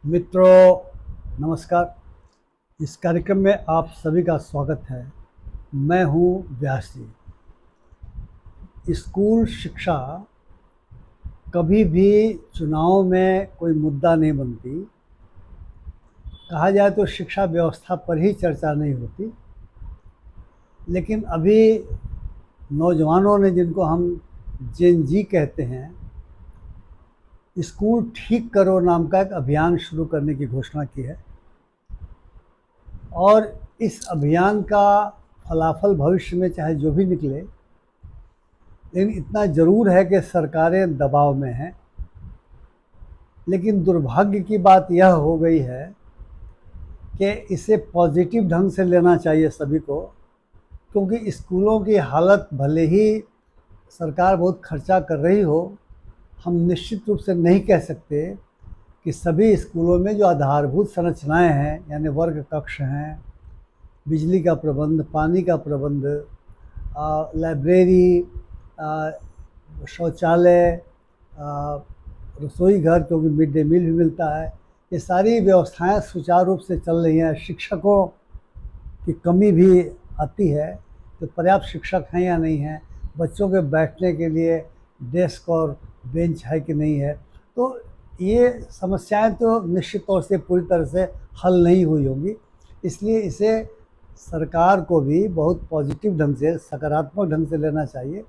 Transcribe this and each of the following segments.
मित्रों, नमस्कार। इस कार्यक्रम में आप सभी का स्वागत है। मैं हूं व्यास जी। स्कूल शिक्षा कभी भी चुनाव में कोई मुद्दा नहीं बनती। कहा जाए तो शिक्षा व्यवस्था पर ही चर्चा नहीं होती, लेकिन अभी नौजवानों ने, जिनको हम जेन जी कहते हैं, स्कूल ठीक करो नाम का एक अभियान शुरू करने की घोषणा की है। और इस अभियान का फलाफल भविष्य में चाहे जो भी निकले, लेकिन इतना ज़रूर है कि सरकारें दबाव में हैं। लेकिन दुर्भाग्य की बात यह हो गई है कि इसे पॉजिटिव ढंग से लेना चाहिए सभी को, क्योंकि स्कूलों की हालत भले ही सरकार बहुत खर्चा कर रही हो, हम निश्चित रूप से नहीं कह सकते कि सभी स्कूलों में जो आधारभूत संरचनाएं हैं, यानी वर्ग कक्ष हैं, बिजली का प्रबंध, पानी का प्रबंध, लाइब्रेरी, शौचालय, रसोई घर, क्योंकि मिड डे मील भी मिलता है, ये सारी व्यवस्थाएं सुचारू रूप से चल रही हैं। शिक्षकों की कमी भी आती है, तो पर्याप्त शिक्षक हैं या नहीं हैं, बच्चों के बैठने के लिए डेस्क और बेंच है कि नहीं है, तो ये समस्याएं तो निश्चित तौर से पूरी तरह से हल नहीं हुई होंगी। इसलिए इसे सरकार को भी बहुत पॉजिटिव ढंग से, सकारात्मक ढंग से लेना चाहिए।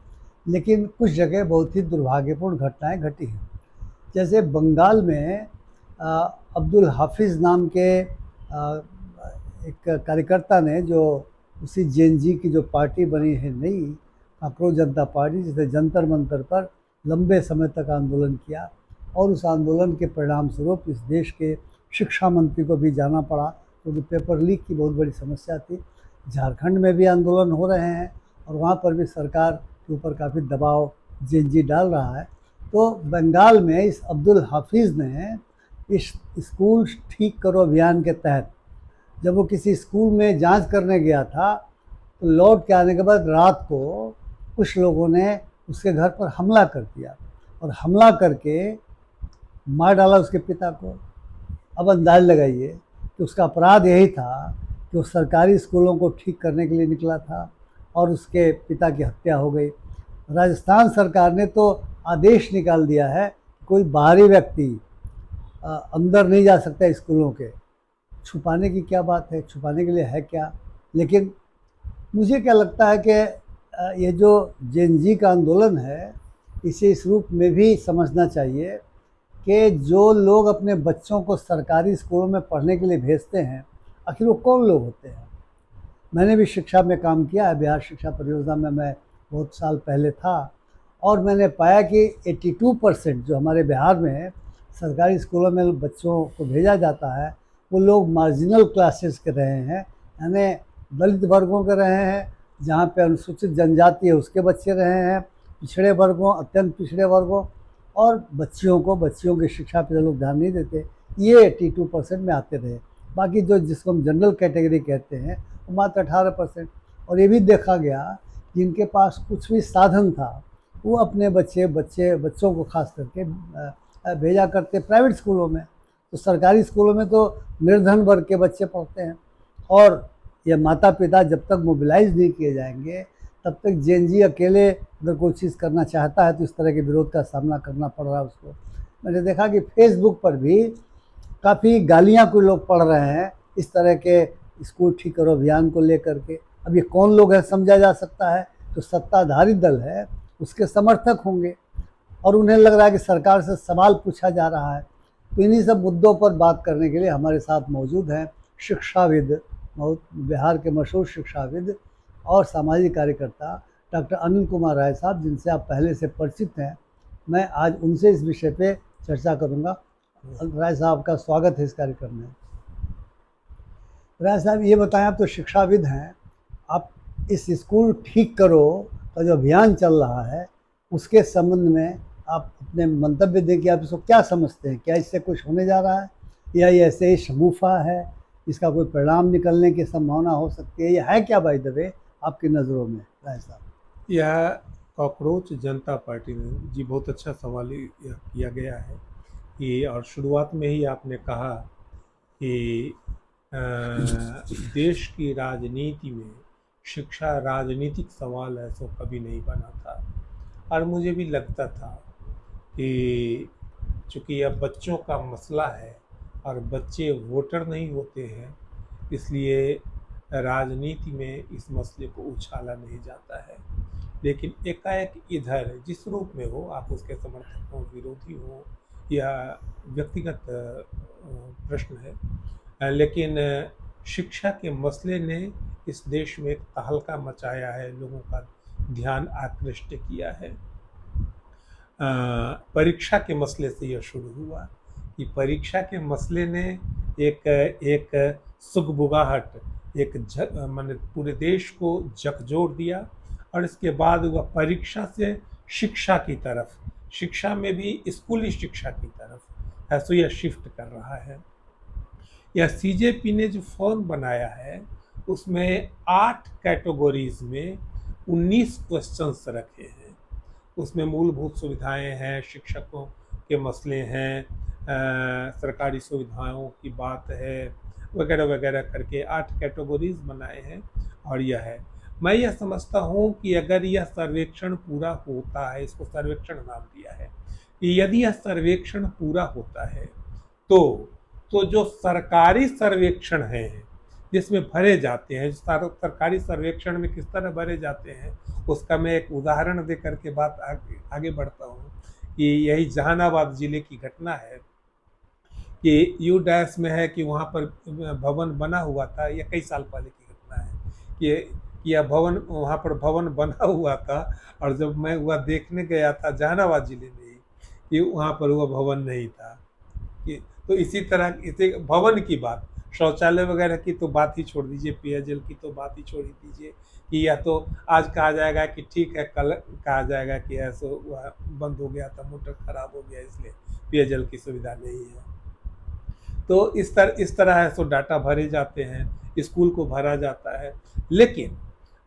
लेकिन कुछ जगह बहुत ही दुर्भाग्यपूर्ण घटनाएं घटी हैं। जैसे बंगाल में अब्दुल हाफिज़ नाम के एक कार्यकर्ता ने, जो उसी जेएनजी की जो पार्टी बनी है नई, काकरोच जनता पार्टी, जिसे जंतर मंतर पर लंबे समय तक आंदोलन किया, और उस आंदोलन के परिणाम स्वरूप इस देश के शिक्षा मंत्री को भी जाना पड़ा, क्योंकि पेपर लीक की बहुत बड़ी समस्या थी। झारखंड में भी आंदोलन हो रहे हैं और वहाँ पर भी सरकार के ऊपर काफ़ी दबाव जेएनजी डाल रहा है। तो बंगाल में इस अब्दुल हाफिज़ ने इस स्कूल ठीक करो अभियान के तहत, जब वो किसी स्कूल में जांच करने गया था, तो लौट के आने के बाद रात को कुछ लोगों ने उसके घर पर हमला कर दिया और हमला करके मार डाला उसके पिता को। अब अंदाज लगाइए कि उसका अपराध यही था कि वो सरकारी स्कूलों को ठीक करने के लिए निकला था और उसके पिता की हत्या हो गई। राजस्थान सरकार ने तो आदेश निकाल दिया है, कोई बाहरी व्यक्ति अंदर नहीं जा सकता स्कूलों के। छुपाने की क्या बात है, छुपाने के लिए है क्या। लेकिन मुझे क्या लगता है कि ये जो जेएनजी का आंदोलन है, इसे इस रूप में भी समझना चाहिए कि जो लोग अपने बच्चों को सरकारी स्कूलों में पढ़ने के लिए भेजते हैं, आखिर वो कौन लोग होते हैं। मैंने भी शिक्षा में काम किया है, बिहार शिक्षा परियोजना में मैं बहुत साल पहले था, और मैंने पाया कि 82% जो हमारे बिहार में सरकारी स्कूलों में बच्चों को भेजा जाता है, वो लोग मार्जिनल क्लासेस के रहे हैं, यानी दलित वर्गों के रहे हैं, जहाँ पे अनुसूचित जनजाति है उसके बच्चे रहे हैं, पिछड़े वर्गों, अत्यंत पिछड़े वर्गों, और बच्चियों की शिक्षा पर लोग ध्यान नहीं देते। ये 82% में आते रहे। बाकी जो जिसको हम जनरल कैटेगरी कहते हैं, वो मात्र 18%। और ये भी देखा गया, जिनके पास कुछ भी साधन था, वो अपने बच्चों को खास करके भेजा करते प्राइवेट स्कूलों में। तो सरकारी स्कूलों में तो निर्धन वर्ग के बच्चे पढ़ते हैं, और ये माता पिता जब तक मोबिलाइज नहीं किए जाएंगे, तब तक जेएनजी अकेले अगर कोई चीज़ करना चाहता है तो इस तरह के विरोध का सामना करना पड़ रहा है उसको। मैंने देखा कि फेसबुक पर भी काफ़ी गालियाँ कोई लोग पढ़ रहे हैं इस तरह के स्कूल ठीक करो अभियान को लेकर के। अब ये कौन लोग हैं समझा जा सकता है, जो सत्ताधारी दल है उसके समर्थक होंगे, और उन्हें लग रहा है कि सरकार से सवाल पूछा जा रहा है। तो इन्हीं सब मुद्दों पर बात करने के लिए हमारे साथ मौजूद हैं शिक्षाविद, बिहार के मशहूर शिक्षाविद और सामाजिक कार्यकर्ता डॉक्टर अनिल कुमार राय साहब, जिनसे आप पहले से परिचित हैं। मैं आज उनसे इस विषय पे चर्चा करूंगा। राय साहब का स्वागत है इस कार्यक्रम में। राय साहब, ये बताएं, आप तो शिक्षाविद हैं, आप इस स्कूल ठीक करो का जो अभियान चल रहा है उसके संबंध में आप अपने मंतव्य दें कि आप इसको क्या समझते हैं। क्या इससे कुछ होने जा रहा है, या ये ऐसे ही शगुफा है, इसका कोई परिणाम निकलने की संभावना हो सकती है, यह है क्या बाय द वे आपकी नज़रों में राय साहब? यह काकरोच जनता पार्टी ने, जी बहुत अच्छा सवाल यह किया गया है। कि और शुरुआत में ही आपने कहा कि देश की राजनीति में शिक्षा राजनीतिक सवाल है सो कभी नहीं बना था। और मुझे भी लगता था कि चूँकि अब बच्चों का मसला है और बच्चे वोटर नहीं होते हैं, इसलिए राजनीति में इस मसले को उछाला नहीं जाता है। लेकिन एकाएक इधर जिस रूप में हो, आप उसके समर्थक हों, विरोधी हों या व्यक्तिगत प्रश्न है, लेकिन शिक्षा के मसले ने इस देश में एक तहलका मचाया है, लोगों का ध्यान आकृष्ट किया है। परीक्षा के मसले से यह शुरू हुआ कि परीक्षा के मसले ने एक एक सुगबुगाहट, माने पूरे देश को झकझोर दिया। और इसके बाद वह परीक्षा से शिक्षा की तरफ, शिक्षा में भी स्कूली शिक्षा की तरफ है सो यह शिफ्ट कर रहा है। यह सीजेपी ने जो फॉर्म बनाया है उसमें 8 कैटेगरीज में 19 क्वेश्चंस रखे हैं। उसमें मूलभूत सुविधाएं हैं, शिक्षकों के मसले हैं, सरकारी सुविधाओं की बात है, वगैरह वगैरह करके 8 कैटेगरीज बनाए हैं। और यह है, मैं यह समझता हूँ कि अगर यह सर्वेक्षण पूरा होता है, इसको सर्वेक्षण नाम दिया है, कि यदि यह सर्वेक्षण पूरा होता है तो जो सरकारी सर्वेक्षण हैं जिसमें भरे जाते हैं, सरकारी सर्वेक्षण में किस तरह भरे जाते हैं उसका मैं एक उदाहरण दे करके बात आगे बढ़ता हूँ। कि यही जहानाबाद जिले की घटना है कि यू डैश में है कि वहाँ पर भवन बना हुआ था, यह कई साल पहले की घटना है कि यह भवन, वहाँ पर भवन बना हुआ था। और जब मैं वह देखने गया था जहानाबाद जिले में ही, कि वहाँ पर वह भवन नहीं था। कि तो इसी तरह इसे भवन की बात, शौचालय वगैरह की तो बात ही छोड़ दीजिए, पेयजल की तो बात ही छोड़ ही दीजिए कि या तो आज कहा जाएगा कि ठीक है, कल कहा जाएगा कि ऐसा वह बंद हो गया था, मोटर खराब हो गया इसलिए पेयजल की सुविधा नहीं है। तो इस तरह है सो डाटा भरे जाते हैं, स्कूल को भरा जाता है। लेकिन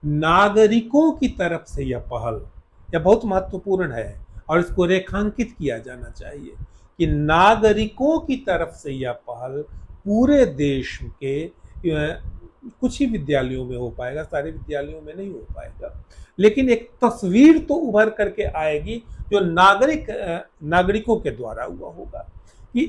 नागरिकों की तरफ से यह पहल यह बहुत महत्वपूर्ण है और इसको रेखांकित किया जाना चाहिए कि नागरिकों की तरफ से यह पहल पूरे देश के कुछ ही विद्यालयों में हो पाएगा, सारे विद्यालयों में नहीं हो पाएगा, लेकिन एक तस्वीर तो उभर करके आएगी जो नागरिकों के द्वारा हुआ होगा। कि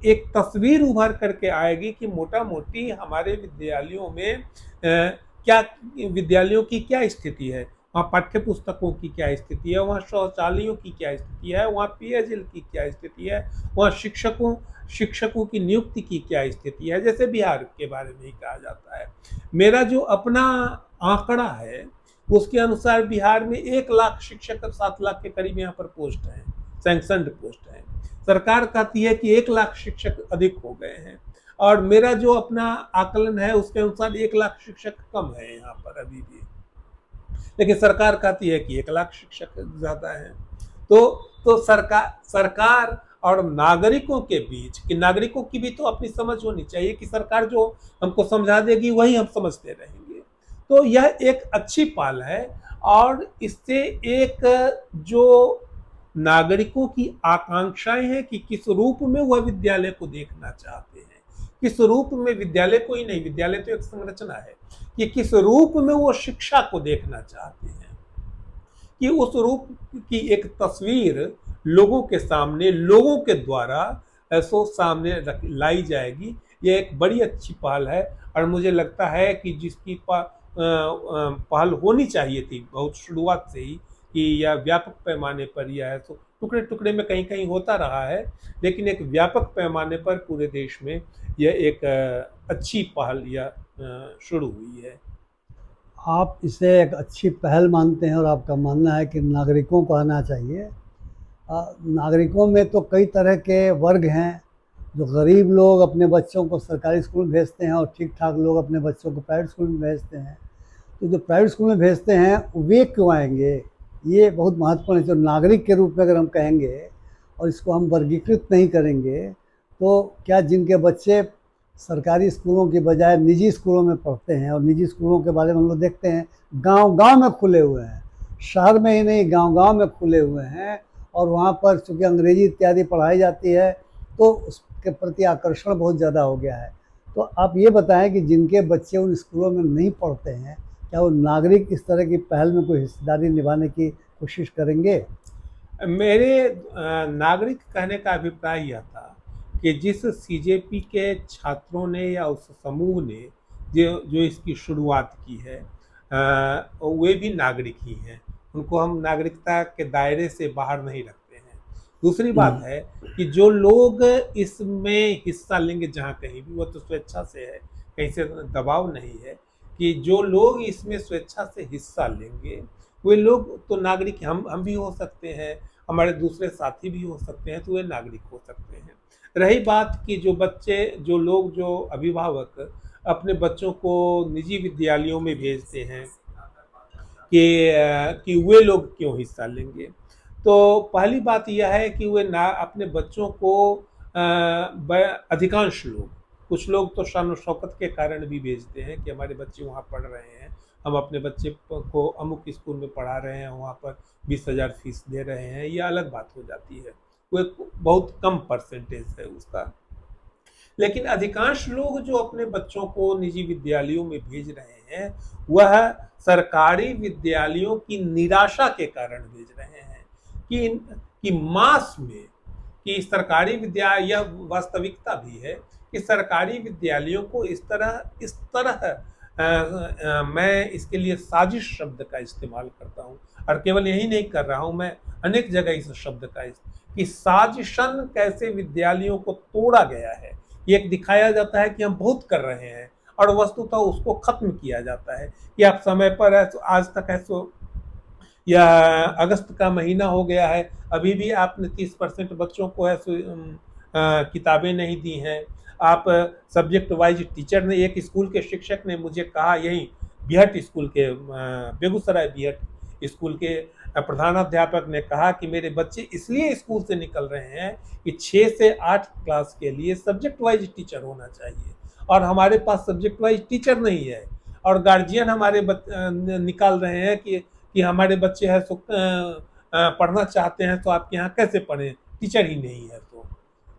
एक तस्वीर उभर करके आएगी कि मोटा मोटी हमारे विद्यालयों में क्या, विद्यालयों की क्या स्थिति है, वहाँ पाठ्य पुस्तकों की क्या स्थिति है, वहाँ शौचालयों की क्या स्थिति है, वहाँ पेयजल की क्या स्थिति है, वहाँ शिक्षकों की नियुक्ति की क्या स्थिति है। जैसे बिहार के बारे में ही कहा जाता है, मेरा जो अपना आंकड़ा है उसके अनुसार बिहार में 1 लाख शिक्षक, 7 लाख के करीब यहाँ पर पोस्ट हैं, सैंक्शनड पोस्ट हैं। सरकार कहती है कि 1 लाख शिक्षक अधिक हो गए हैं, और मेरा जो अपना आकलन है उसके अनुसार 1 लाख शिक्षक कम है यहाँ पर अभी भी, लेकिन सरकार कहती है कि 1 लाख शिक्षक ज्यादा हैं। तो सरकार और नागरिकों के बीच, कि नागरिकों की भी तो अपनी समझ होनी चाहिए कि सरकार जो हमको समझा देगी वही हम समझते रहेंगे। तो यह एक अच्छी पहल है और इससे एक जो नागरिकों की आकांक्षाएं हैं कि किस रूप में वह विद्यालय को देखना चाहते हैं, किस रूप में विद्यालय को ही नहीं, विद्यालय तो एक संरचना है, कि किस रूप में वो शिक्षा को देखना चाहते हैं, कि उस रूप की एक तस्वीर लोगों के सामने, लोगों के द्वारा ऐसो सामने लाई जाएगी। ये एक बड़ी अच्छी पहल है और मुझे लगता है कि जिसकी पहल होनी चाहिए थी बहुत शुरुआत से ही, कि यह व्यापक पैमाने पर यह है, तो टुकड़े टुकड़े में कहीं कहीं होता रहा है, लेकिन एक व्यापक पैमाने पर पूरे देश में यह एक अच्छी पहल यह शुरू हुई है। आप इसे एक अच्छी पहल मानते हैं और आपका मानना है कि नागरिकों को आना चाहिए। नागरिकों में तो कई तरह के वर्ग हैं, जो गरीब लोग अपने बच्चों को सरकारी स्कूल में भेजते हैं और ठीक ठाक लोग अपने बच्चों को प्राइवेट स्कूल में भेजते हैं। तो जो प्राइवेट स्कूल में भेजते हैं वे क्यों आएंगे, ये बहुत महत्वपूर्ण है। जो नागरिक के रूप में अगर हम कहेंगे और इसको हम वर्गीकृत नहीं करेंगे, तो क्या जिनके बच्चे सरकारी स्कूलों की बजाय निजी स्कूलों में पढ़ते हैं, और निजी स्कूलों के बारे में हम लोग देखते हैं गांव-गांव में खुले हुए हैं, शहर में ही नहीं गांव-गांव में खुले हुए हैं, और वहाँ पर चूँकि अंग्रेजी इत्यादि पढ़ाई जाती है तो उसके प्रति आकर्षण बहुत ज़्यादा हो गया है। तो आप ये बताएं कि जिनके बच्चे उन स्कूलों में नहीं पढ़ते हैं, क्या वो नागरिक इस तरह की पहल में कोई हिस्सेदारी निभाने की कोशिश करेंगे? मेरे नागरिक कहने का अभिप्राय यह था कि जिस सीजेपी के छात्रों ने या उस समूह ने जो जो इसकी शुरुआत की है, वे भी नागरिक ही हैं। उनको हम नागरिकता के दायरे से बाहर नहीं रखते हैं। दूसरी बात है कि जो लोग इसमें हिस्सा लेंगे जहाँ कहीं भी, वो तो स्वेच्छा से है, कहीं से दबाव नहीं है, कि जो लोग इसमें स्वेच्छा से हिस्सा लेंगे वे लोग तो नागरिक, हम भी हो सकते हैं, हमारे दूसरे साथी भी हो सकते हैं, तो वे नागरिक हो सकते हैं। रही बात कि जो बच्चे, जो लोग, जो अभिभावक अपने बच्चों को निजी विद्यालयों में भेजते हैं कि वे लोग क्यों हिस्सा लेंगे, तो पहली बात यह है कि वे ना अपने बच्चों को अधिकांश लोग, कुछ लोग तो शान शौकत के कारण भी भेजते हैं कि हमारे बच्चे वहाँ पढ़ रहे हैं, हम अपने बच्चे को अमुक स्कूल में पढ़ा रहे हैं, वहाँ पर 20,000 फीस दे रहे हैं, ये अलग बात हो जाती है। वो एक बहुत कम परसेंटेज है उसका। लेकिन अधिकांश लोग जो अपने बच्चों को निजी विद्यालयों में भेज रहे हैं, वह सरकारी विद्यालयों की निराशा के कारण भेज रहे हैं कि मास में, कि सरकारी विद्यालय, यह वास्तविकता भी है कि सरकारी विद्यालयों को इस तरह मैं इसके लिए साजिश शब्द का इस्तेमाल करता हूँ, और केवल यही नहीं कर रहा हूँ, मैं अनेक जगह इस शब्द का कि साजिशन कैसे विद्यालयों को तोड़ा गया है, ये एक दिखाया जाता है कि हम बहुत कर रहे हैं, और वस्तुतः उसको खत्म किया जाता है कि आप समय पर है, तो आज तक है, सो या अगस्त का महीना हो गया है, अभी भी आपने 30% बच्चों को है सो किताबें नहीं दी हैं। आप सब्जेक्ट वाइज टीचर ने, एक स्कूल के शिक्षक ने मुझे कहा, यही बिहट स्कूल के, बेगूसराय बिहट स्कूल के प्रधानाध्यापक ने कहा कि मेरे बच्चे इसलिए स्कूल से निकल रहे हैं कि 6 से 8 क्लास के लिए सब्जेक्ट वाइज टीचर होना चाहिए, और हमारे पास सब्जेक्ट वाइज टीचर नहीं है, और गार्जियन हमारे निकाल रहे हैं कि हमारे बच्चे हैं सो पढ़ना चाहते हैं, तो आपके यहाँ कैसे पढ़ें, टीचर ही नहीं है।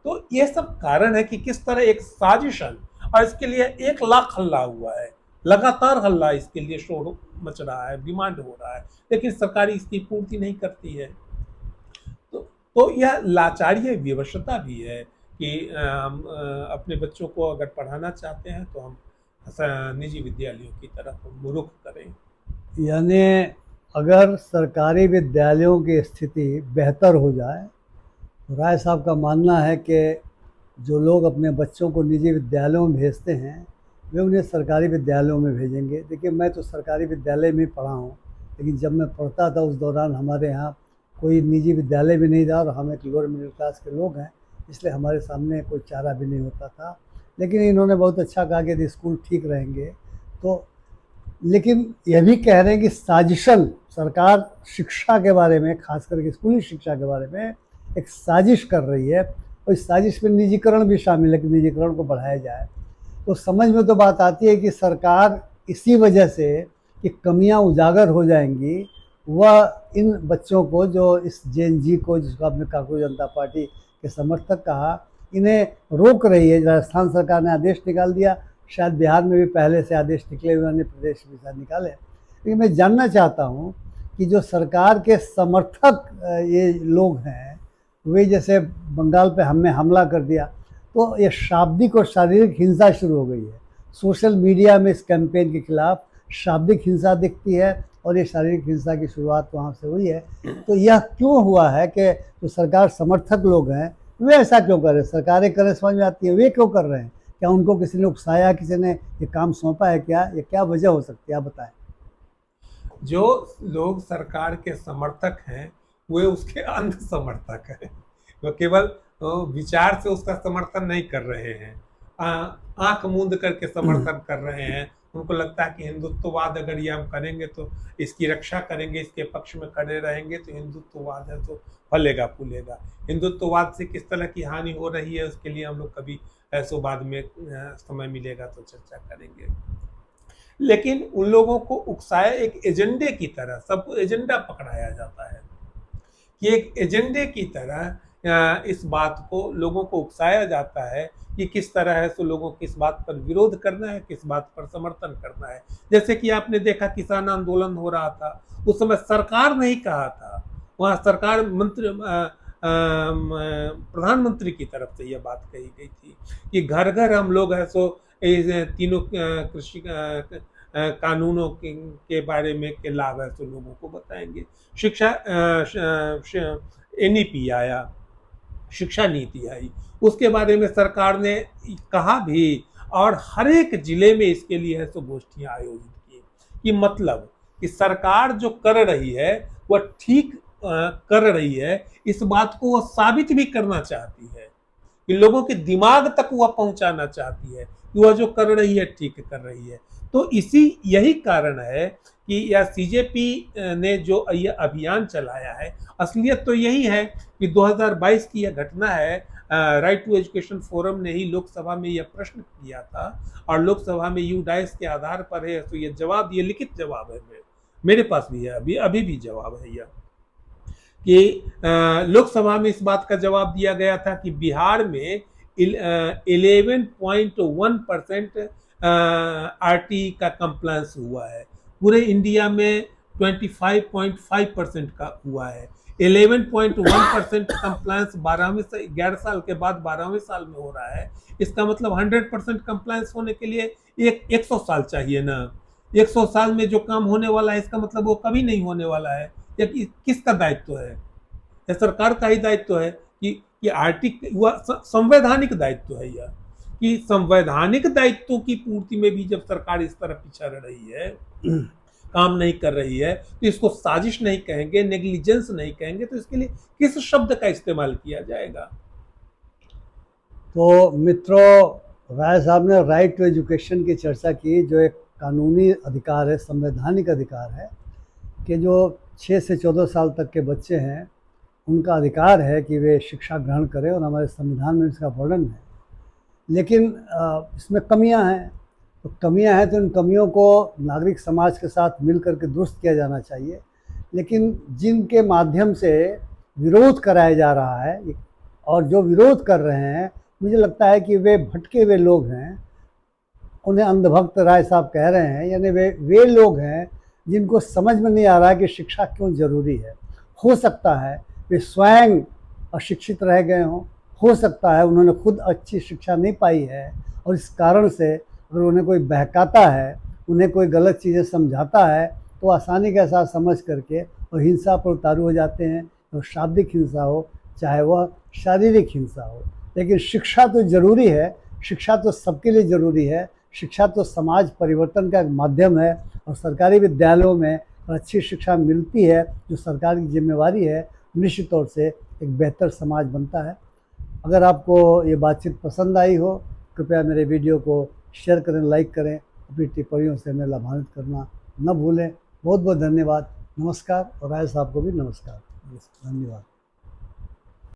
तो ये सब कारण है कि किस तरह एक साजिशन, और इसके लिए 1 लाख हल्ला हुआ है, लगातार हल्ला इसके लिए शोर मच रहा है, डिमांड हो रहा है, लेकिन सरकार इसकी पूर्ति नहीं करती है। तो यह लाचारी है, विवशता भी है कि हम अपने बच्चों को अगर पढ़ाना चाहते हैं तो हम निजी विद्यालयों की तरफ रुख करें। यानी अगर सरकारी विद्यालयों की स्थिति बेहतर हो जाए, तो राय साहब का मानना है कि जो लोग अपने बच्चों को निजी विद्यालयों में भेजते हैं, वे उन्हें सरकारी विद्यालयों में भेजेंगे। देखिए, मैं तो सरकारी विद्यालय में पढ़ा हूँ, लेकिन जब मैं पढ़ता था उस दौरान हमारे यहाँ कोई निजी विद्यालय भी नहीं था, और हम एक लोअर मिडिल क्लास के लोग हैं, इसलिए हमारे सामने कोई चारा भी नहीं होता था। लेकिन इन्होंने बहुत अच्छा कहा कि यदि स्कूल ठीक रहेंगे तो, लेकिन यह भी कह रहे हैं कि साजिशन, सरकार शिक्षा के बारे में, खास करके स्कूली शिक्षा के बारे में एक साजिश कर रही है, और इस साजिश में निजीकरण भी शामिल है कि निजीकरण को बढ़ाया जाए। तो समझ में तो बात आती है कि सरकार इसी वजह से कि कमियां उजागर हो जाएंगी, वह इन बच्चों को, जो इस जेएनजी को, जिसको आपने कांग्रेस जनता पार्टी के समर्थक कहा, इन्हें रोक रही है। राजस्थान सरकार ने आदेश निकाल दिया, शायद बिहार में भी पहले से आदेश निकले हुए, अन्य प्रदेश भी शायद निकाले। लेकिन मैं जानना चाहता हूँ कि जो सरकार के समर्थक ये लोग हैं, वे जैसे बंगाल पे हमने हमला कर दिया, तो ये शाब्दिक और शारीरिक हिंसा शुरू हो गई है। सोशल मीडिया में इस कैंपेन के खिलाफ शाब्दिक हिंसा दिखती है, और ये शारीरिक हिंसा की शुरुआत वहाँ से हुई है। तो यह क्यों हुआ है कि जो सरकार समर्थक लोग हैं वे ऐसा क्यों कर रहे हैं? सरकारें करें समझ में आती है, वे क्यों कर रहे हैं? क्या उनको किसी ने उकसाया, किसी ने ये काम सौंपा है क्या? ये क्या वजह हो सकती है, आप बताएं। जो लोग सरकार के समर्थक हैं वे उसके अंध समर्थक हैं, वो केवल विचार से उसका समर्थन नहीं कर रहे हैं, आंख मूंद करके समर्थन कर रहे हैं। उनको लगता है कि हिंदुत्ववाद अगर ये हम करेंगे तो इसकी रक्षा करेंगे, इसके पक्ष में खड़े रहेंगे तो हिंदुत्ववाद है तो फलेगा फूलेगा। हिंदुत्ववाद से किस तरह की हानि हो रही है उसके लिए हम लोग कभी ऐसो बाद में समय मिलेगा तो चर्चा करेंगे। लेकिन उन लोगों को उकसाया एक एजेंडे की तरह, सबको एजेंडा पकड़ाया जाता है कि एक एजेंडे की तरह इस बात को लोगों को उकसाया जाता है कि किस तरह है सो लोगों को किस बात पर विरोध करना है, किस बात पर समर्थन करना है। जैसे कि आपने देखा किसान आंदोलन हो रहा था, उस समय सरकार नहीं कहा था, वहाँ सरकार प्रधानमंत्री की तरफ से यह बात कही गई थी कि घर घर हम लोग है सो इस तीनों कृषि कानूनों के बारे में के लाभ है सो लोगों को बताएंगे। शिक्षा NEP आया, शिक्षा नीति आई, उसके बारे में सरकार ने कहा भी और हर एक जिले में इसके लिए है सो गोष्ठियां आयोजित की कि मतलब कि सरकार जो कर रही है वह ठीक कर रही है, इस बात को वह साबित भी करना चाहती है कि लोगों के दिमाग तक वह पहुंचाना चाहती है कि वह जो कर रही है ठीक कर रही है। तो यही कारण है कि यह CJP ने जो यह अभियान चलाया है, असलियत तो यही है कि 2022 की यह घटना है। राइट टू एजुकेशन फोरम ने ही लोकसभा में यह प्रश्न किया था और लोकसभा में UDAIS के आधार पर है तो यह जवाब, ये लिखित जवाब है, मेरे पास भी है, अभी भी जवाब है यह कि लोकसभा में इस बात का जवाब दिया गया था कि बिहार में 11.1% RTE का कंप्लायंस हुआ है, पूरे इंडिया में 25.5% का हुआ है। 11.1% कंप्लायंस 11 साल के बाद 12वें साल में हो रहा है। इसका मतलब 100% कंप्लायंस होने के लिए 100 साल चाहिए ना। 100 साल में जो काम होने वाला है इसका मतलब वो कभी नहीं होने वाला है। या किसका दायित्व है? यह सरकार का ही दायित्व है कि संवैधानिक दायित्व है यह, कि संवैधानिक दायित्वों की पूर्ति में भी जब सरकार इस तरह पिछड़ रही है, काम नहीं कर रही है, तो इसको साजिश नहीं कहेंगे, नेग्लिजेंस नहीं कहेंगे, तो इसके लिए किस शब्द का इस्तेमाल किया जाएगा? तो मित्रों, राय साहब ने राइट टू एजुकेशन की चर्चा की, जो एक कानूनी अधिकार है, संवैधानिक अधिकार है कि जो 6 से 14 साल तक के बच्चे हैं उनका अधिकार है कि वे शिक्षा ग्रहण करें और हमारे संविधान में इसका वर्णन है। लेकिन इसमें कमियां हैं, तो कमियां हैं तो इन कमियों को नागरिक समाज के साथ मिल करके दुरुस्त किया जाना चाहिए। लेकिन जिनके माध्यम से विरोध कराया जा रहा है और जो विरोध कर रहे हैं, मुझे लगता है कि वे भटके हुए लोग हैं, उन्हें अंधभक्त राय साहब कह रहे हैं, यानी वे लोग हैं जिनको समझ में नहीं आ रहा है कि शिक्षा क्यों ज़रूरी है। हो सकता है वे स्वयं अशिक्षित रह गए हों, हो सकता है उन्होंने खुद अच्छी शिक्षा नहीं पाई है और इस कारण से अगर उन्हें कोई बहकाता है, उन्हें कोई गलत चीज़ें समझाता है तो आसानी के साथ समझ करके और हिंसा पर उतारू हो जाते हैं, तो शाब्दिक हिंसा हो चाहे वह शारीरिक हिंसा हो। लेकिन शिक्षा तो ज़रूरी है, शिक्षा तो सबके लिए ज़रूरी है, शिक्षा तो समाज परिवर्तन का एक माध्यम है और सरकारी विद्यालयों में अच्छी शिक्षा मिलती है, जो सरकार की जिम्मेवारी है, निश्चित तौर से एक बेहतर समाज बनता है। अगर आपको ये बातचीत पसंद आई हो, कृपया मेरे वीडियो को शेयर करें, लाइक करें, अपनी टिप्पणियों से हमें लाभान्वित करना न भूलें। बहुत बहुत धन्यवाद, नमस्कार, और राय साहब को भी नमस्कार, धन्यवाद।